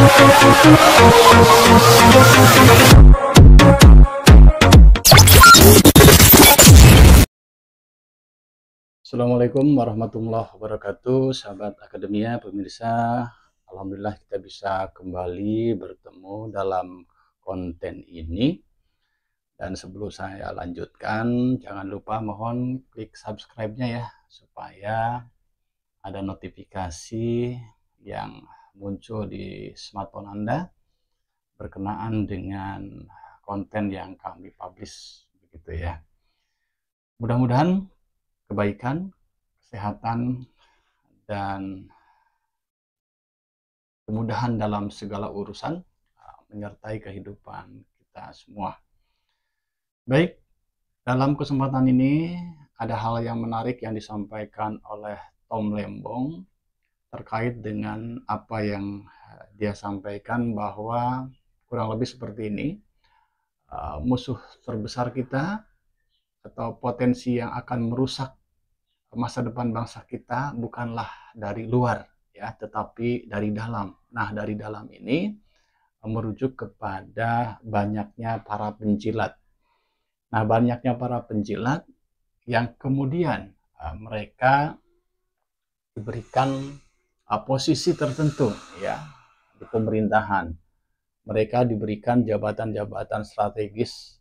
Assalamualaikum warahmatullahi wabarakatuh, sahabat akademia, pemirsa. Alhamdulillah kita bisa kembali bertemu dalam konten ini. Dan sebelum saya lanjutkan, jangan lupa mohon klik subscribe-nya ya, supaya ada notifikasi yang muncul di smartphone Anda berkenaan dengan konten yang kami publish, begitu ya. Mudah-mudahan kebaikan, kesehatan, dan kemudahan dalam segala urusan menyertai kehidupan kita semua. Baik, dalam kesempatan ini ada hal yang menarik yang disampaikan oleh Tom Lembong terkait dengan apa yang dia sampaikan, bahwa kurang lebih seperti ini, musuh terbesar kita atau potensi yang akan merusak masa depan bangsa kita bukanlah dari luar ya, tetapi dari dalam. Nah, dari dalam ini merujuk kepada banyaknya para penjilat. Nah, banyaknya para penjilat yang kemudian mereka diberikan posisi tertentu ya di pemerintahan. Mereka diberikan jabatan-jabatan strategis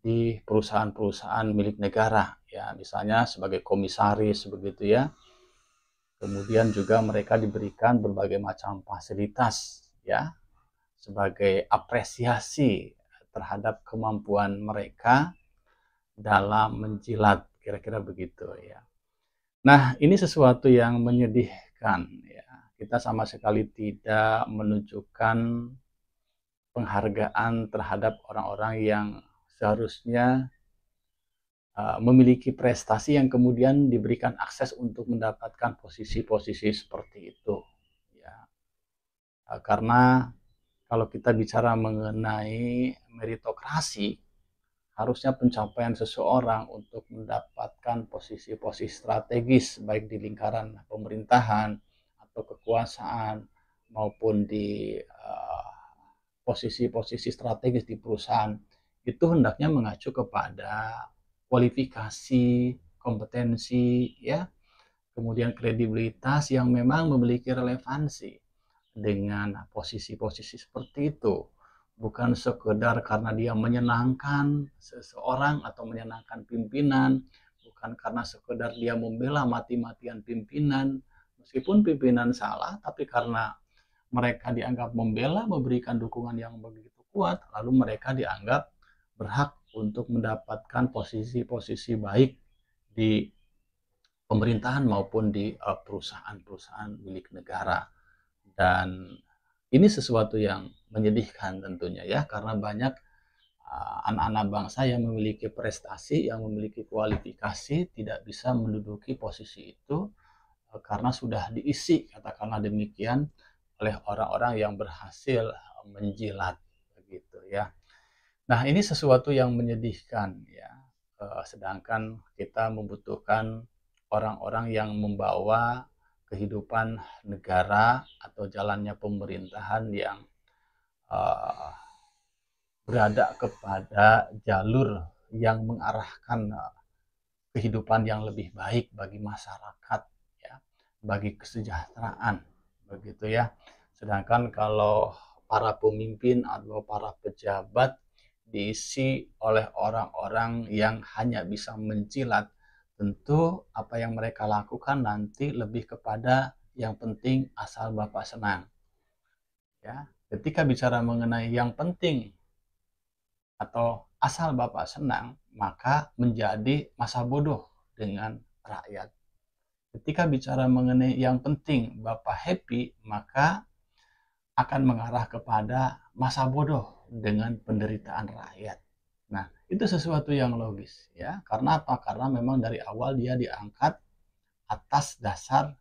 di perusahaan-perusahaan milik negara ya, misalnya sebagai komisaris begitu ya. Kemudian juga mereka diberikan berbagai macam fasilitas ya, sebagai apresiasi terhadap kemampuan mereka dalam menjilat, kira-kira begitu ya. Nah, ini sesuatu yang menyedihkan ya. Kita sama sekali tidak menunjukkan penghargaan terhadap orang-orang yang seharusnya memiliki prestasi yang kemudian diberikan akses untuk mendapatkan posisi-posisi seperti itu ya. Karena kalau kita bicara mengenai meritokrasi, harusnya pencapaian seseorang untuk mendapatkan posisi-posisi strategis baik di lingkaran pemerintahan atau kekuasaan maupun di posisi-posisi strategis di perusahaan itu hendaknya mengacu kepada kualifikasi, kompetensi ya, kemudian kredibilitas yang memang memiliki relevansi dengan posisi-posisi seperti itu. Bukan sekedar karena dia menyenangkan seseorang atau menyenangkan pimpinan, bukan karena sekedar dia membela mati-matian pimpinan meskipun pimpinan salah, tapi karena mereka dianggap membela, memberikan dukungan yang begitu kuat, lalu mereka dianggap berhak untuk mendapatkan posisi-posisi baik di pemerintahan maupun di perusahaan-perusahaan milik negara. Dan ini sesuatu yang menyedihkan tentunya ya, karena banyak anak-anak bangsa yang memiliki prestasi, yang memiliki kualifikasi tidak bisa menduduki posisi itu karena sudah diisi, katakanlah demikian, oleh orang-orang yang berhasil menjilat begitu ya. Nah, ini sesuatu yang menyedihkan ya. Sedangkan kita membutuhkan orang-orang yang membawa kehidupan negara atau jalannya pemerintahan yang berada kepada jalur yang mengarahkan kehidupan yang lebih baik bagi masyarakat ya, bagi kesejahteraan begitu ya. Sedangkan kalau para pemimpin atau para pejabat diisi oleh orang-orang yang hanya bisa menjilat, tentu apa yang mereka lakukan nanti lebih kepada yang penting asal Bapak senang ya. Ketika bicara mengenai yang penting atau asal Bapak senang, maka menjadi masa bodoh dengan rakyat. Ketika bicara mengenai yang penting Bapak happy, maka akan mengarah kepada masa bodoh dengan penderitaan rakyat. Nah, itu sesuatu yang logis ya. Karena apa? Karena memang dari awal dia diangkat atas dasar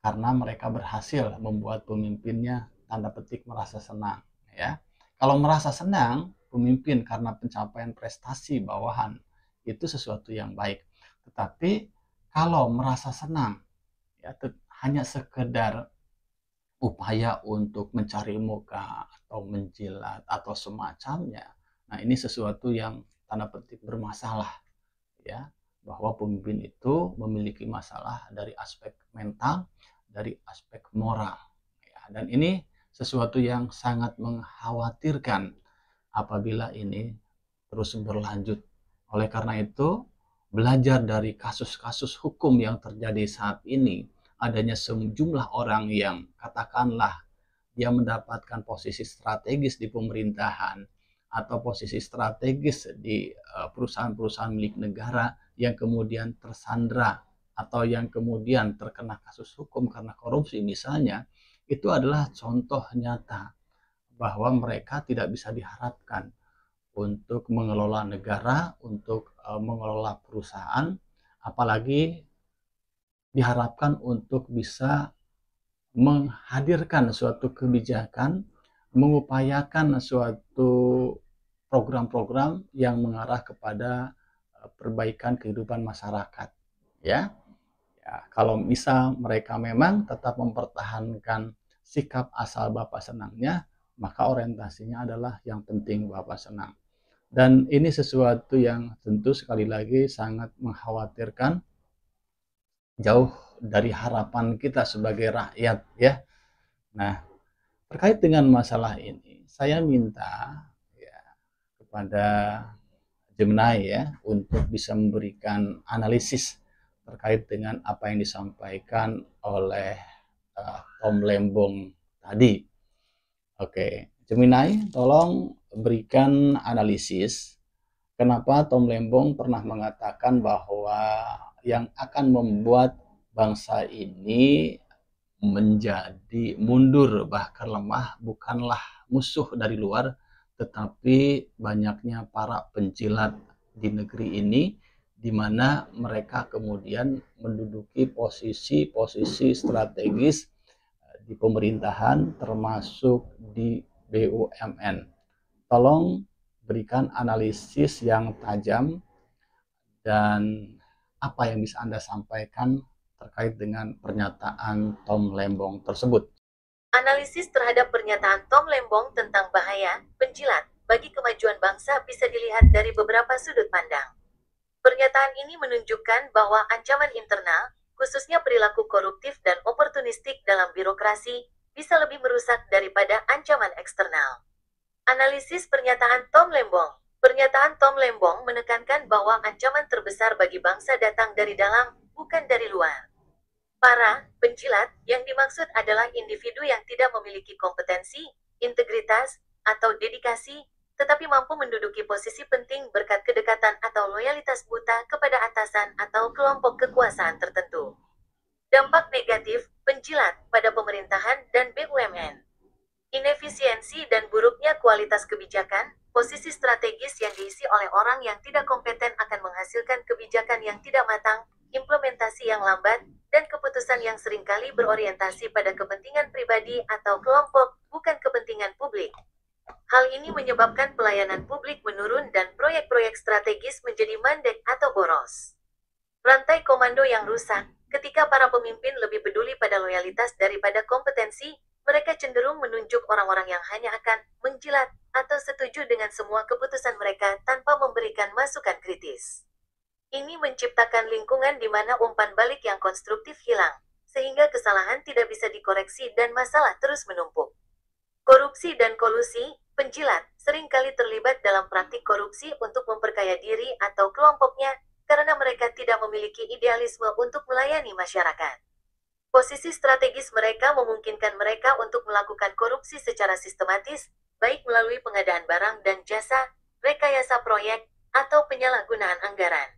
karena mereka berhasil membuat pemimpinnya tanda petik merasa senang ya. Kalau merasa senang pemimpin karena pencapaian prestasi bawahan, itu sesuatu yang baik. Tetapi kalau merasa senang ya hanya sekedar upaya untuk mencari muka atau menjilat atau semacamnya. Nah, ini sesuatu yang tanda petik bermasalah ya, bahwa pemimpin itu memiliki masalah dari aspek mental, dari aspek moral ya, dan ini sesuatu yang sangat mengkhawatirkan apabila ini terus berlanjut. Oleh karena itu, belajar dari kasus-kasus hukum yang terjadi saat ini, adanya sejumlah orang yang katakanlah dia mendapatkan posisi strategis di pemerintahan atau posisi strategis di perusahaan-perusahaan milik negara yang kemudian tersandra atau yang kemudian terkena kasus hukum karena korupsi misalnya, itu adalah contoh nyata bahwa mereka tidak bisa diharapkan untuk mengelola negara, untuk mengelola perusahaan, apalagi diharapkan untuk bisa menghadirkan suatu kebijakan, mengupayakan suatu program-program yang mengarah kepada perbaikan kehidupan masyarakat. Ya, ya, kalau misal mereka memang tetap mempertahankan sikap asal Bapak senangnya, maka orientasinya adalah yang penting Bapak senang. Dan ini sesuatu yang tentu sekali lagi sangat mengkhawatirkan, jauh dari harapan kita sebagai rakyat ya. Nah, terkait dengan masalah ini, saya minta ya kepada Gemini ya untuk bisa memberikan analisis terkait dengan apa yang disampaikan oleh Tom Lembong tadi. Oke, Gemini, tolong berikan analisis kenapa Tom Lembong pernah mengatakan bahwa yang akan membuat bangsa ini menjadi mundur bahkan lemah bukanlah musuh dari luar, tetapi banyaknya para penjilat di negeri ini, di mana mereka kemudian menduduki posisi-posisi strategis di pemerintahan termasuk di BUMN. Tolong berikan analisis yang tajam dan apa yang bisa Anda sampaikan terkait dengan pernyataan Tom Lembong tersebut. Analisis terhadap pernyataan Tom Lembong tentang bahaya penjilat bagi kemajuan bangsa bisa dilihat dari beberapa sudut pandang. Pernyataan ini menunjukkan bahwa ancaman internal, khususnya perilaku koruptif dan oportunistik dalam birokrasi, bisa lebih merusak daripada ancaman eksternal. Analisis pernyataan Tom Lembong. Pernyataan Tom Lembong menekankan bahwa ancaman terbesar bagi bangsa datang dari dalam, bukan dari luar. Para penjilat yang dimaksud adalah individu yang tidak memiliki kompetensi, integritas, atau dedikasi, tetapi mampu menduduki posisi penting berkat kedekatan atau loyalitas buta kepada atasan atau kelompok kekuasaan tertentu. Dampak negatif penjilat pada pemerintahan dan BUMN. Inefisiensi dan buruknya kualitas kebijakan, posisi strategis yang diisi oleh orang yang tidak kompeten akan menghasilkan kebijakan yang tidak matang, implementasi yang lambat, dan keputusan yang seringkali berorientasi pada kepentingan pribadi atau kelompok, bukan kepentingan publik. Hal ini menyebabkan pelayanan publik menurun dan proyek-proyek strategis menjadi mandek atau boros. Rantai komando yang rusak, ketika para pemimpin lebih peduli pada loyalitas daripada kompetensi, mereka cenderung menunjuk orang-orang yang hanya akan menjilat atau setuju dengan semua keputusan mereka tanpa memberikan masukan kritis. Ini menciptakan lingkungan di mana umpan balik yang konstruktif hilang, sehingga kesalahan tidak bisa dikoreksi dan masalah terus menumpuk. Korupsi dan kolusi, penjilat, seringkali terlibat dalam praktik korupsi untuk memperkaya diri atau kelompoknya, karena mereka tidak memiliki idealisme untuk melayani masyarakat. Posisi strategis mereka memungkinkan mereka untuk melakukan korupsi secara sistematis, baik melalui pengadaan barang dan jasa, rekayasa proyek, atau penyalahgunaan anggaran.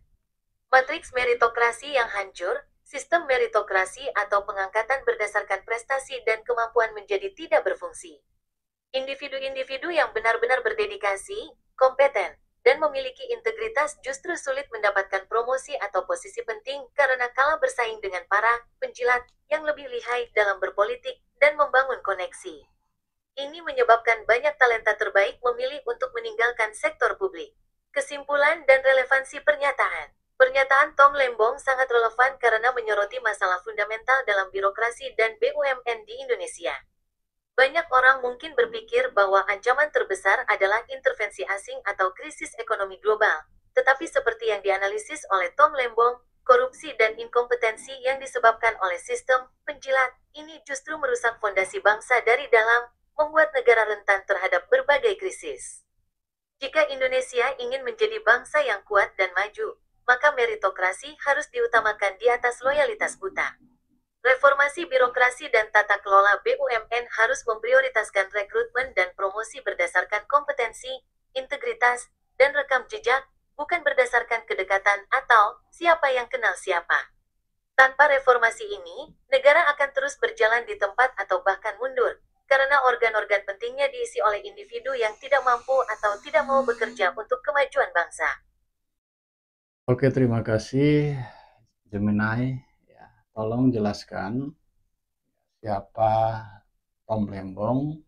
Matriks meritokrasi yang hancur, sistem meritokrasi atau pengangkatan berdasarkan prestasi dan kemampuan menjadi tidak berfungsi. Individu-individu yang benar-benar berdedikasi, kompeten, dan memiliki integritas justru sulit mendapatkan promosi atau posisi penting karena kalah bersaing dengan para penjilat yang lebih lihai dalam berpolitik dan membangun koneksi. Ini menyebabkan banyak talenta terbaik memilih untuk meninggalkan sektor publik. Kesimpulan dan relevansi pernyataan. Pernyataan Tom Lembong sangat relevan karena menyoroti masalah fundamental dalam birokrasi dan BUMN di Indonesia. Banyak orang mungkin berpikir bahwa ancaman terbesar adalah intervensi asing atau krisis ekonomi global. Tetapi seperti yang dianalisis oleh Tom Lembong, korupsi dan inkompetensi yang disebabkan oleh sistem penjilat ini justru merusak fondasi bangsa dari dalam, membuat negara rentan terhadap berbagai krisis. Jika Indonesia ingin menjadi bangsa yang kuat dan maju, maka meritokrasi harus diutamakan di atas loyalitas buta. Reformasi birokrasi dan tata kelola BUMN harus memprioritaskan rekrutmen dan promosi berdasarkan kompetensi, integritas, dan rekam jejak, bukan berdasarkan kedekatan atau siapa yang kenal siapa. Tanpa reformasi ini, negara akan terus berjalan di tempat atau bahkan mundur, karena organ-organ pentingnya diisi oleh individu yang tidak mampu atau tidak mau bekerja untuk kemajuan bangsa. Oke, terima kasih Gemini. Ya, tolong jelaskan siapa Tom Lembong,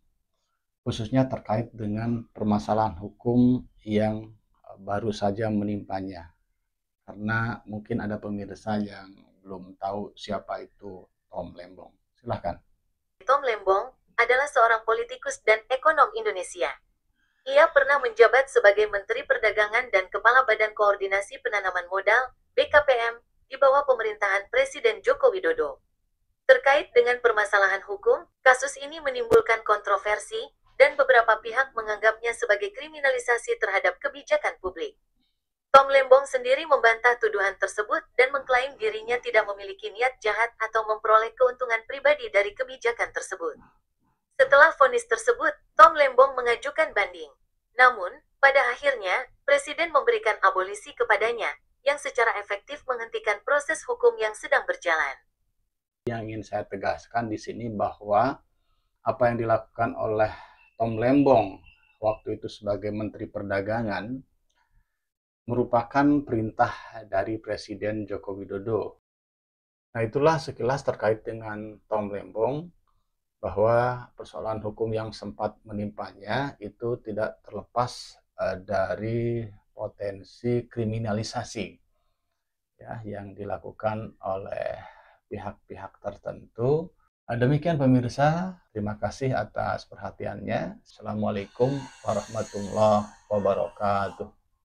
khususnya terkait dengan permasalahan hukum yang baru saja menimpanya. Karena mungkin ada pemirsa yang belum tahu siapa itu Tom Lembong. Silahkan. Tom Lembong adalah seorang politikus dan ekonom Indonesia. Ia pernah menjabat sebagai Menteri Perdagangan dan Kepala Badan Koordinasi Penanaman Modal (BKPM) di bawah pemerintahan Presiden Joko Widodo. Terkait dengan permasalahan hukum, kasus ini menimbulkan kontroversi, dan beberapa pihak menganggapnya sebagai kriminalisasi terhadap kebijakan publik. Tom Lembong sendiri membantah tuduhan tersebut dan mengklaim dirinya tidak memiliki niat jahat atau memperoleh keuntungan pribadi dari kebijakan tersebut. Setelah vonis tersebut, Tom Lembong mengajukan banding. Namun, pada akhirnya, Presiden memberikan abolisi kepadanya, yang secara efektif menghentikan proses hukum yang sedang berjalan. Yang ingin saya tegaskan di sini bahwa apa yang dilakukan oleh Tom Lembong waktu itu sebagai Menteri Perdagangan merupakan perintah dari Presiden Joko Widodo. Nah, itulah sekilas terkait dengan Tom Lembong, bahwa persoalan hukum yang sempat menimpanya itu tidak terlepas dari potensi kriminalisasi ya yang dilakukan oleh pihak-pihak tertentu. Demikian pemirsa, terima kasih atas perhatiannya. Assalamualaikum warahmatullahi wabarakatuh.